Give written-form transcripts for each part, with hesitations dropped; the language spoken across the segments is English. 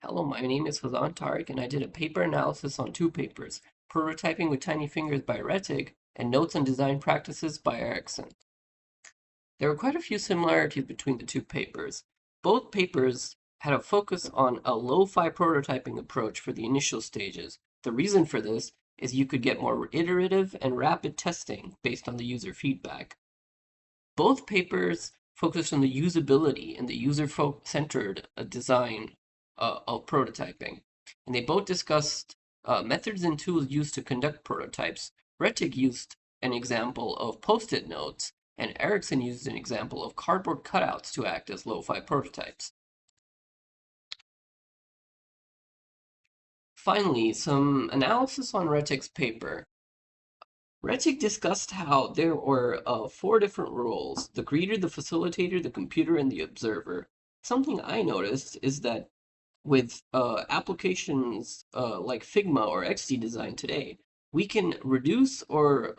Hello, my name is Fozan Tariq, and I did a paper analysis on two papers, Prototyping with Tiny Fingers by Rettig and Notes on Design Practices by Erickson. There were quite a few similarities between the two papers. Both papers had a focus on a lo-fi prototyping approach for the initial stages. The reason for this is you could get more iterative and rapid testing based on the user feedback. Both papers focused on the usability and the user-centered design of prototyping, and they both discussed methods and tools used to conduct prototypes. Rettig used an example of post-it notes, and Ericsson used an example of cardboard cutouts to act as lo-fi prototypes. Finally, some analysis on Rettig's paper. Rettig discussed how there were four different roles: the greeter, the facilitator, the computer, and the observer. Something I noticed is that with applications like Figma or XD design today, we can reduce or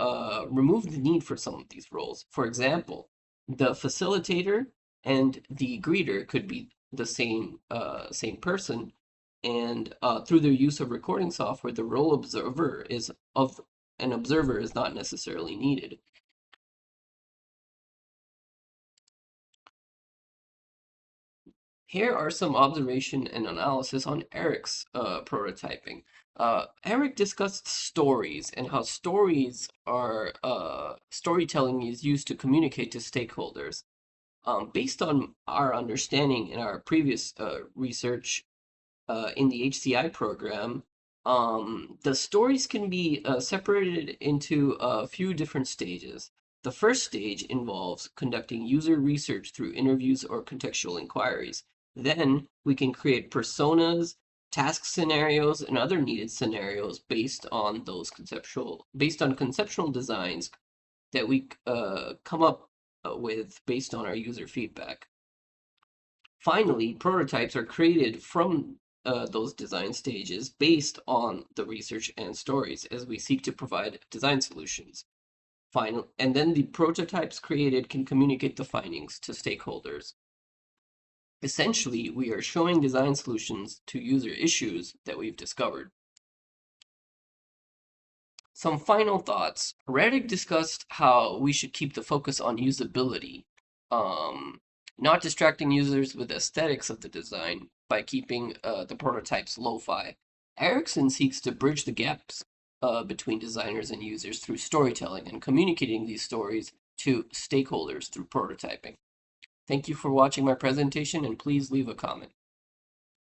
remove the need for some of these roles. For example, the facilitator and the greeter could be the same person, and through their use of recording software, the role observer is of an observer is not necessarily needed. Here are some observation and analysis on Eric's prototyping. Eric discussed stories and how stories are storytelling is used to communicate to stakeholders. Based on our understanding in our previous research in the HCI program, the stories can be separated into a few different stages. The first stage involves conducting user research through interviews or contextual inquiries. Then we can create personas, task scenarios, and other needed scenarios based on conceptual designs that we come up with based on our user feedback. Finally, prototypes are created from those design stages based on the research and stories as we seek to provide design solutions. And then the prototypes created can communicate the findings to stakeholders. Essentially, we are showing design solutions to user issues that we've discovered. Some final thoughts. Rettig discussed how we should keep the focus on usability, not distracting users with aesthetics of the design by keeping the prototypes lo-fi. Ericsson seeks to bridge the gaps between designers and users through storytelling and communicating these stories to stakeholders through prototyping. Thank you for watching my presentation, and please leave a comment.